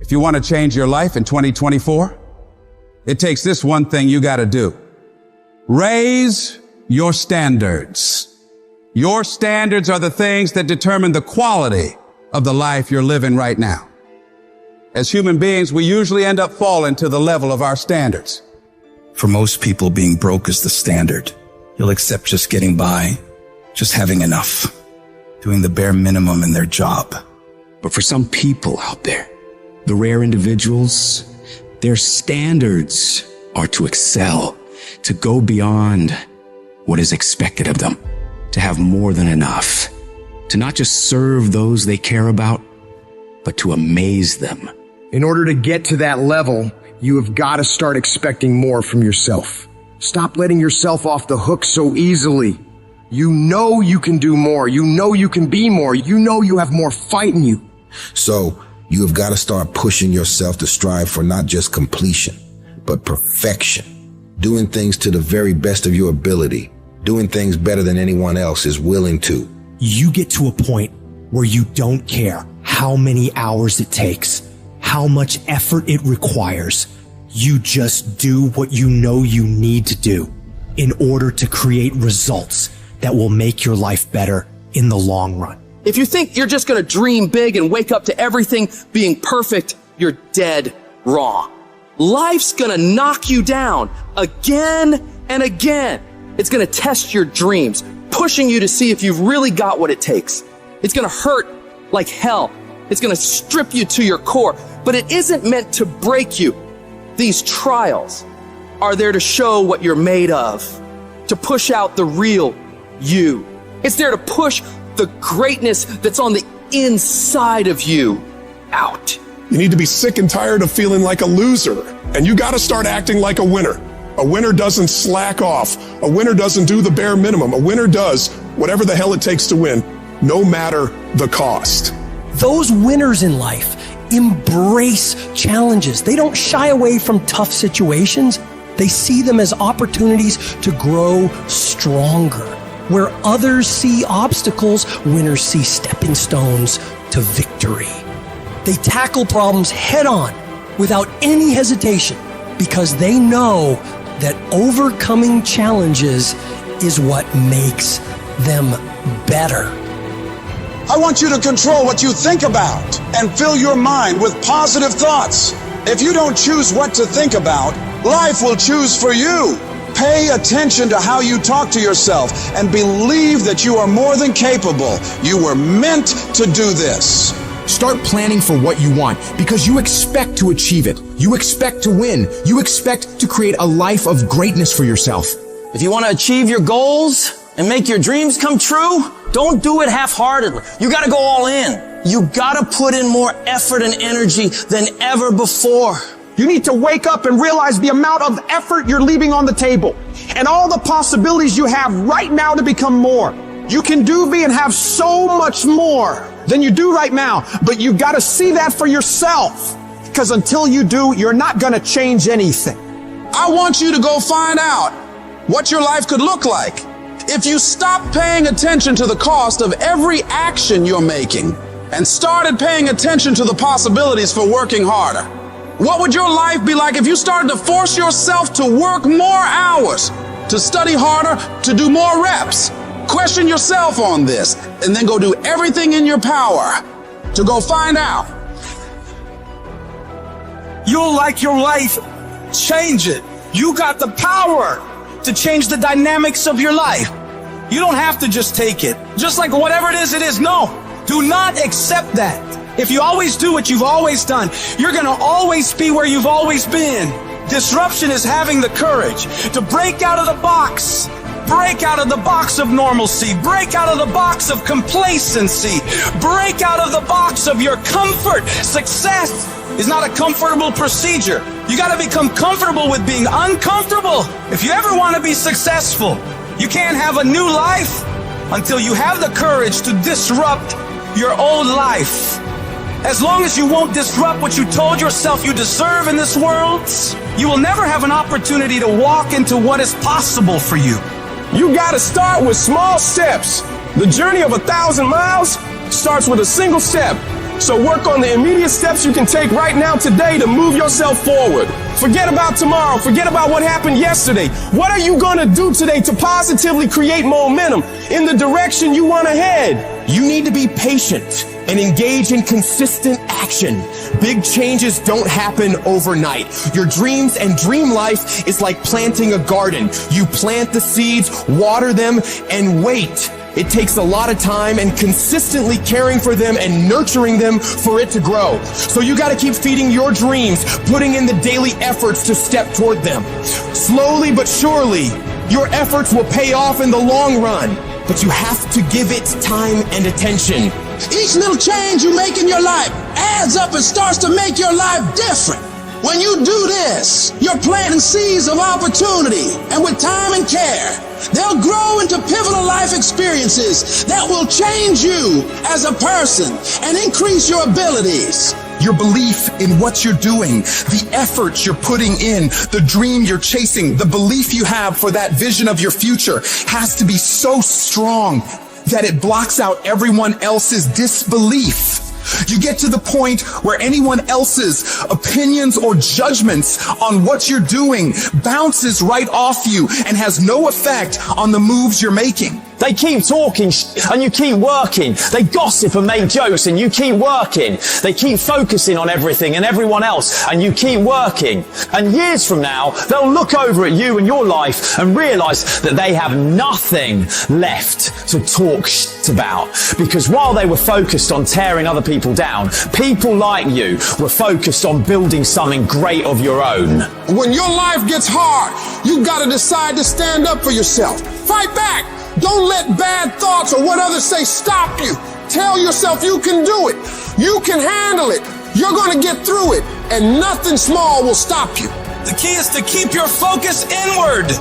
If you want to change your life in 2024, it takes this one thing you got to do. Raise your standards. Your standards are the things that determine the quality of the life you're living right now. As human beings, we usually end up falling to the level of our standards. For most people, being broke is the standard. You'll accept just getting by, just having enough, doing the bare minimum in their job. But for some people out there, the rare individuals, their standards are to excel, to go beyond what is expected of them, to have more than enough, to not just serve those they care about, but to amaze them. In order to get to that level, you have got to start expecting more from yourself. Stop letting yourself off the hook so easily. You know you can do more. You know you can be more. You know you have more fight in you. So you have got to start pushing yourself to strive for not just completion, but perfection. Doing things to the very best of your ability. Doing things better than anyone else is willing to. You get to a point where you don't care how many hours it takes, how much effort it requires. You just do what you know you need to do in order to create results that will make your life better in the long run. If you think you're just going to dream big and wake up to everything being perfect, you're dead wrong. Life's going to knock you down again and again. It's going to test your dreams, pushing you to see if you've really got what it takes. It's going to hurt like hell. It's going to strip you to your core, but it isn't meant to break you. These trials are there to show what you're made of, to push out the real you. It's there to push the greatness that's on the inside of you out. You need to be sick and tired of feeling like a loser, and you got to start acting like a winner. A winner doesn't slack off. A winner doesn't do the bare minimum. A winner does whatever the hell it takes to win, no matter the cost. Those winners in life embrace challenges. They don't shy away from tough situations. They see them as opportunities to grow stronger. Where others see obstacles, winners see stepping stones to victory. They tackle problems head on without any hesitation because they know that overcoming challenges is what makes them better. I want you to control what you think about and fill your mind with positive thoughts. If you don't choose what to think about, life will choose for you. Pay attention to how you talk to yourself and believe that you are more than capable. You were meant to do this. Start planning for what you want because you expect to achieve it. You expect to win. You expect to create a life of greatness for yourself. If you want to achieve your goals and make your dreams come true, don't do it half-heartedly. You got to go all in. You got to put in more effort and energy than ever before. You need to wake up and realize the amount of effort you're leaving on the table and all the possibilities you have right now to become more. You can do, be, and have so much more than you do right now, but you got to see that for yourself, because until you do, you're not going to change anything. I want you to go find out what your life could look like if you stopped paying attention to the cost of every action you're making and started paying attention to the possibilities for working harder. What would your life be like if you started to force yourself to work more hours, to study harder, to do more reps? Question yourself on this, and then go do everything in your power to go find out. You'll like your life, change it. You got the power to change the dynamics of your life. You don't have to just take it. Just like whatever it is. No, do not accept that. If you always do what you've always done, you're going to always be where you've always been. Disruption is having the courage to break out of the box. Break out of the box of normalcy. Break out of the box of complacency. Break out of the box of your comfort. Success is not a comfortable procedure. You got to become comfortable with being uncomfortable. If you ever want to be successful, you can't have a new life until you have the courage to disrupt your old life. As long as you won't disrupt what you told yourself you deserve in this world, you will never have an opportunity to walk into what is possible for you. You got to start with small steps. The journey of 1,000 miles starts with a single step. So work on the immediate steps you can take right now today to move yourself forward. Forget about tomorrow. Forget about what happened yesterday. What are you going to do today to positively create momentum in the direction you want to head? You need to be patient and engage in consistent action. Big changes don't happen overnight. Your dreams and dream life is like planting a garden. You plant the seeds, water them, and wait. It takes a lot of time and consistently caring for them and nurturing them for it to grow. So you got to keep feeding your dreams, putting in the daily efforts to step toward them. Slowly but surely, your efforts will pay off in the long run, but you have to give it time and attention. Each little change you make in your life adds up and starts to make your life different. When you do this, you're planting seeds of opportunity, and with time and care, they'll grow into pivotal life experiences that will change you as a person and increase your abilities. Your belief in what you're doing, the effort you're putting in, the dream you're chasing, the belief you have for that vision of your future has to be so strong that it blocks out everyone else's disbelief. You get to the point where anyone else's opinions or judgments on what you're doing bounces right off you and has no effect on the moves you're making. They keep talking and you keep working. They gossip and make jokes and you keep working. They keep focusing on everything and everyone else and you keep working. And years from now, they'll look over at you and your life and realize that they have nothing left to talk about. Because while they were focused on tearing other people down, people like you were focused on building something great of your own. When your life gets hard, you got to decide to stand up for yourself. Fight back. Don't let bad thoughts or what others say stop you. Tell yourself you can do it. You can handle it. You're going to get through it, and nothing small will stop you. The key is to keep your focus inward.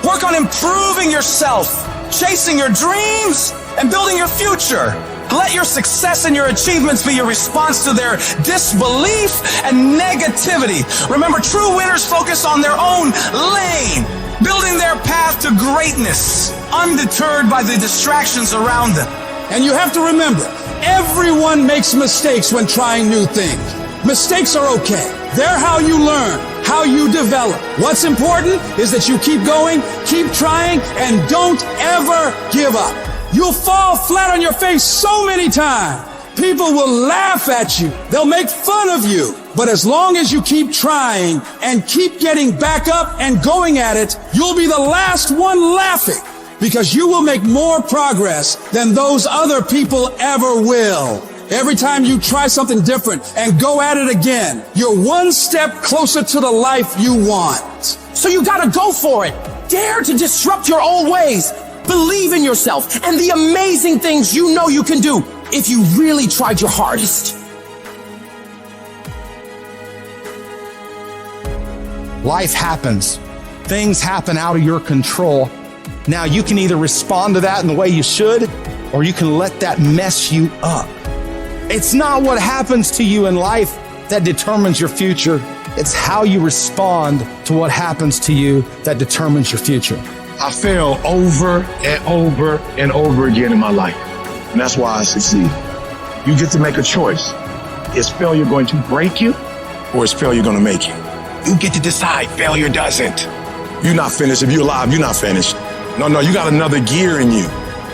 Work on improving yourself, chasing your dreams, and building your future. Let your success and your achievements be your response to their disbelief and negativity. Remember, true winners focus on their own lane, building their path to greatness, undeterred by the distractions around them. And you have to remember, everyone makes mistakes when trying new things. Mistakes are okay. They're how you learn, how you develop. What's important is that you keep going, keep trying, and don't ever give up. You'll fall flat on your face so many times. People will laugh at you. They'll make fun of you. But as long as you keep trying and keep getting back up and going at it, you'll be the last one laughing because you will make more progress than those other people ever will. Every time you try something different and go at it again, you're one step closer to the life you want. So you gotta go for it. Dare to disrupt your old ways. Believe in yourself and the amazing things you know you can do if you really tried your hardest. Life happens. Things happen out of your control. Now you can either respond to that in the way you should, or you can let that mess you up. It's not what happens to you in life that determines your future. It's how you respond to what happens to you that determines your future. I fail over and over and over again in my life. And that's why I succeed. You get to make a choice. Is failure going to break you, or is failure going to make you? You get to decide. Failure doesn't. You're not finished. If you're alive, you're not finished. No, you got another gear in you.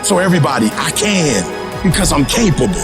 So everybody, I can because I'm capable.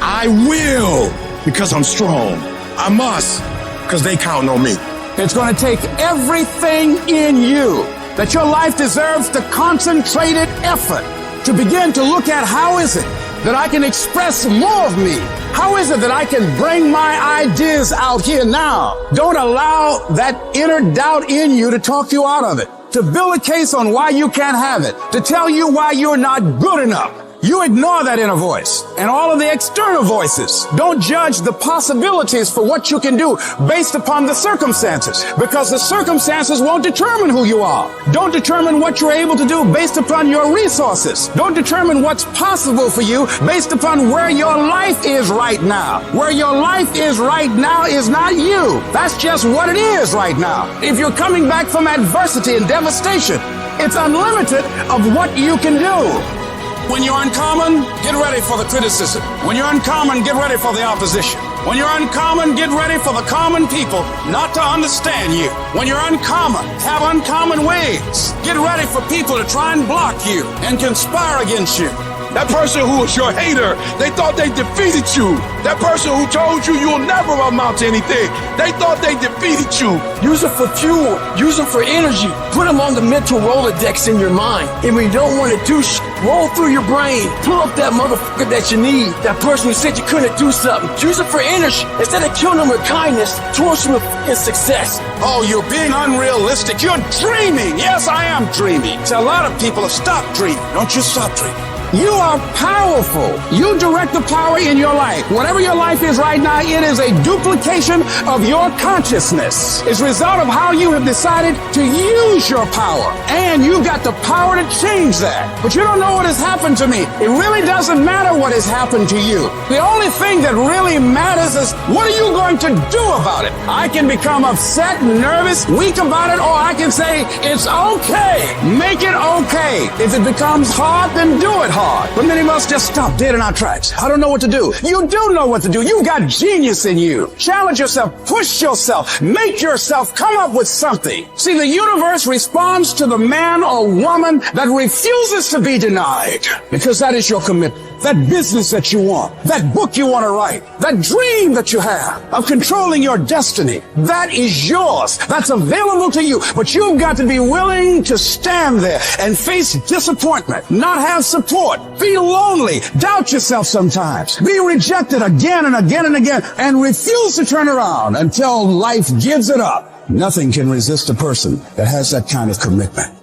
I will because I'm strong. I must because they count on me. It's going to take everything in you that your life deserves the concentrated effort to begin to look at how is it that I can express more of me? How is it that I can bring my ideas out here now? Don't allow that inner doubt in you to talk you out of it, to build a case on why you can't have it, to tell you why you're not good enough. You ignore that inner voice and all of the external voices. Don't judge the possibilities for what you can do based upon the circumstances, because the circumstances won't determine who you are. Don't determine what you're able to do based upon your resources. Don't determine what's possible for you based upon where your life is right now. Where your life is right now is not you. That's just what it is right now. If you're coming back from adversity and devastation, it's unlimited of what you can do. When you're uncommon, get ready for the criticism. When you're uncommon, get ready for the opposition. When you're uncommon, get ready for the common people not to understand you. When you're uncommon, have uncommon ways. Get ready for people to try and block you and conspire against you. That person who was your hater, they thought they defeated you. That person who told you you'll never amount to anything, they thought they defeated you. Use it for fuel. Use it for energy. Put them on the mental Rolodex in your mind. And when you don't want to do roll through your brain. Pull up that motherfucker that you need. That person who said you couldn't do something. Use it for energy. Instead of killing them with kindness, towards them with success. Oh, you're being unrealistic. You're dreaming. Yes, I am dreaming. So a lot of people have stopped dreaming. Don't you stop dreaming. You are powerful. You direct the power in your life. Whatever your life is right now, it is a duplication of your consciousness. It's a result of how you have decided to use your power. And you've got the power to change that. But you don't know what has happened to me. It really doesn't matter what has happened to you. The only thing that really matters is what are you going to do about it? I can become upset, nervous, weak about it, or I can say, it's okay. Make it okay. If it becomes hard, then do it hard. But many of us just stop dead in our tracks. I don't know what to do. You do know what to do. You've got genius in you. Challenge yourself. Push yourself. Make yourself come up with something. See, the universe responds to the man or woman that refuses to be denied. Because that is your commitment. That business that you want, that book you want to write, that dream that you have of controlling your destiny, that is yours. That's available to you. But you've got to be willing to stand there and face disappointment, not have support, be lonely, doubt yourself sometimes, be rejected again and again and again, and refuse to turn around until life gives it up. Nothing can resist a person that has that kind of commitment.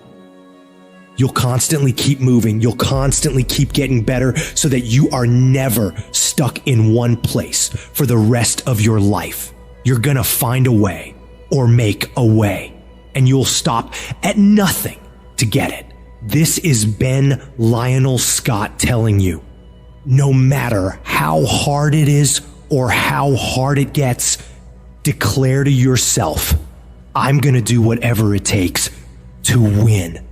You'll constantly keep moving. You'll constantly keep getting better so that you are never stuck in one place for the rest of your life. You're gonna find a way or make a way, and you'll stop at nothing to get it. This is Ben Lionel Scott telling you, no matter how hard it is or how hard it gets, declare to yourself, I'm gonna do whatever it takes to win.